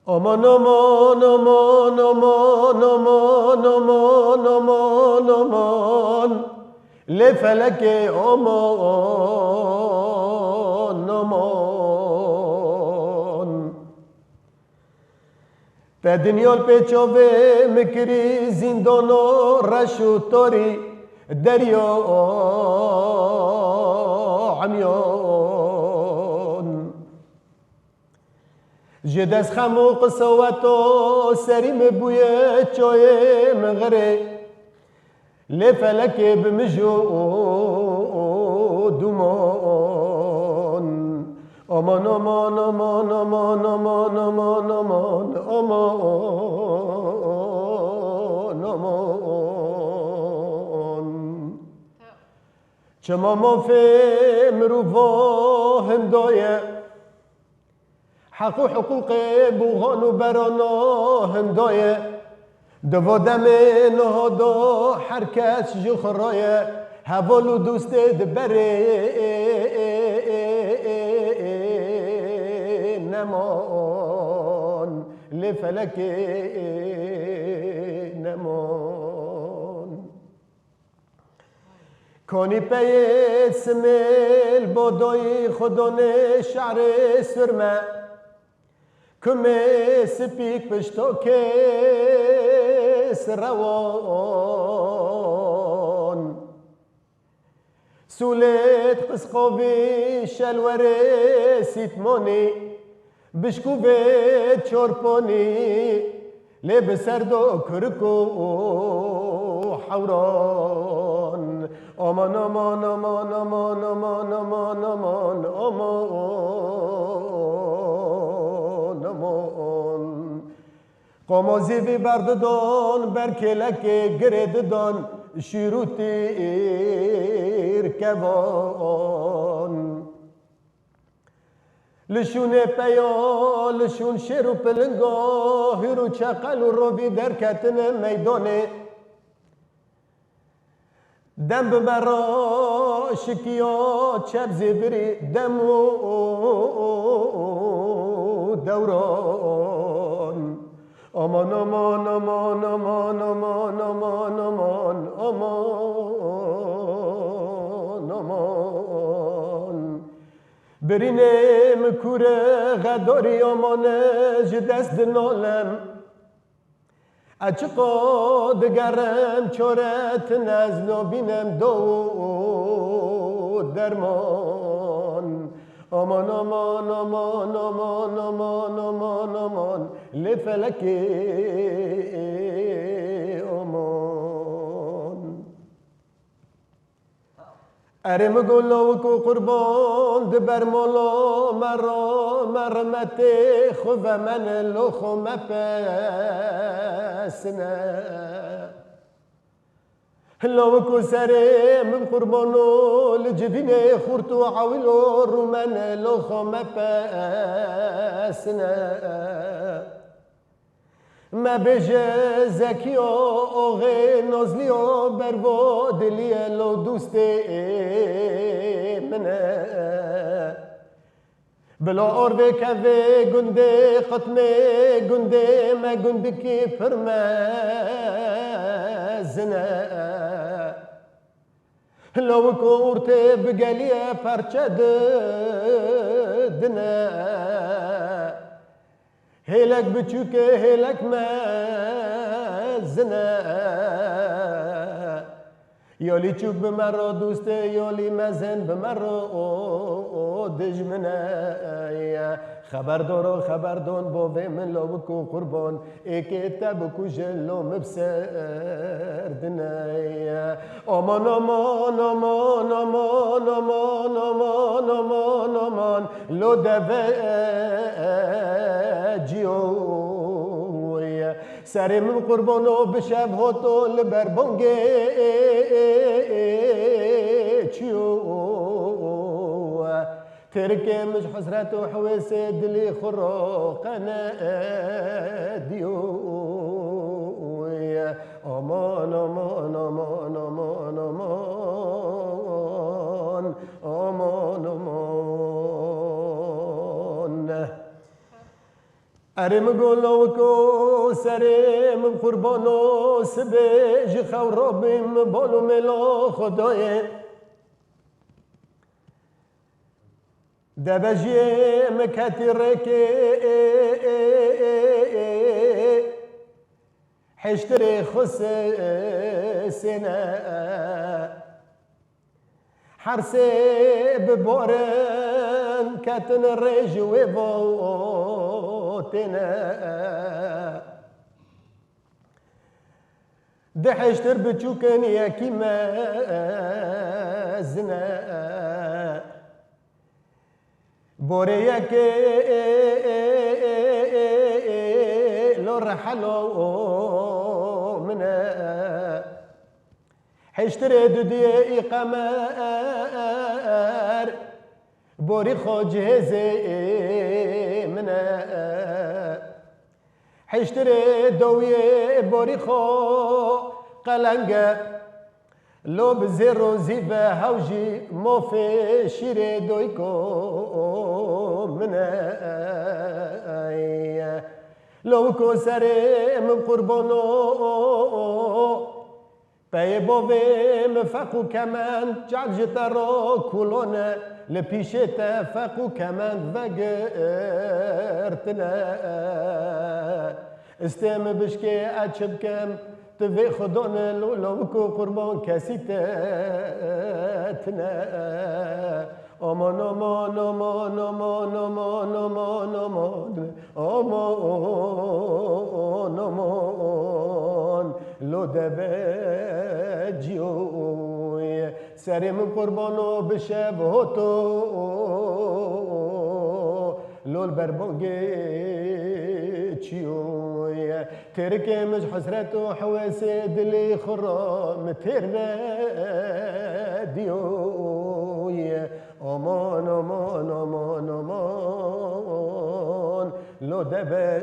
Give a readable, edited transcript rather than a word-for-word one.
aman aman aman aman aman aman aman aman لفلك aman aman تا دنیا پیچوه مکری زندان و رشو تاری دریا عمیان جدس خمو قصواتو سریم بوی چوی مغره لفلك بمجو دمان aman aman aman aman aman aman aman aman aman چما ما في مروفا هندايه حق و حقوق بوغان و برانا هندايه دوادم نهادا هر کس جخرایه حوالو دوست دبره نمان لفلك نمان کانی پی سمیل بادای خدانه شعر سرمه کمه سپیک پشتا کس روان سولت قسقاوی شلوره سیتمانی بشکوه چارپانی لب سردو کرکو حوران aman aman aman aman aman aman aman aman aman قمازی وی برددان برکلک گرددان شیروتیر کوان لشون پیا لشون شیر و پلنگا هیرو چقل و روی درکتن میدانه دم ببرا شکیا چپ زیبری دم و دوران aman aman aman aman aman aman aman aman aman برینم کوره غداری آمانه جدست نالم اچقا دگرم چورت نزنا بینم دو درمان aman aman aman aman aman aman aman لفلك aman ارم گلوک و قربان دبر مولا مرا مرمت خوف من لخو مپسنه لوکو سرم قربانو لجبینه خورتو عویلو رومن لخو مپسنه ما بجه زکی آغه نازلی بروا دلی لو دوست منه بلا آرده که گنده ختمه گنده ما گنده که پرمزنه لو کورته بگلیه پرچه دنه هلك بچوك هلك مزنه يولي چوك بمرو دوسته يولي مزن بمرو دجمنه خبردون بوه من لو بكو قربان اكتا بكو جلو مبسردنه امان امان امان امان امان امان امان امان لو دفع جيوي سري من قربانو بشب هاتو لبربانگه چيو تركي مش حسرت وحويس دلي خروقنا ديو امان امان امان امان امان امان امان ارم گلوکو سرم قربانو سبج خورابم بالو ملا خدای دبجیم کترکی حشتری خس سنه حرسه ببارن کتن رجوی واتنه ده حشتر بچوکن یکی مزنه بوره یکی لو رحلو منه حشتر دودی قمر بوري خو جهزي منه حشتري دوي بوري خو قلنقه لو بزيرو زيبه هوجي مو في شيري دويكو منه لو كو سري من قربانو پی بویم فقو کمند جعجت را کلونه لپیشت فقو کمند وگرتنه استم بشکه اچب کم توی خدانه لولو کو قربان کسی تتنه aman aman aman aman aman aman aman aman aman لو دبجوی سرم قربانو بشب هتو لول بربونگی چیوی ترکه مش حسرت و حواس دلی خرام ترنا دیوی aman aman aman aman لو دبجوی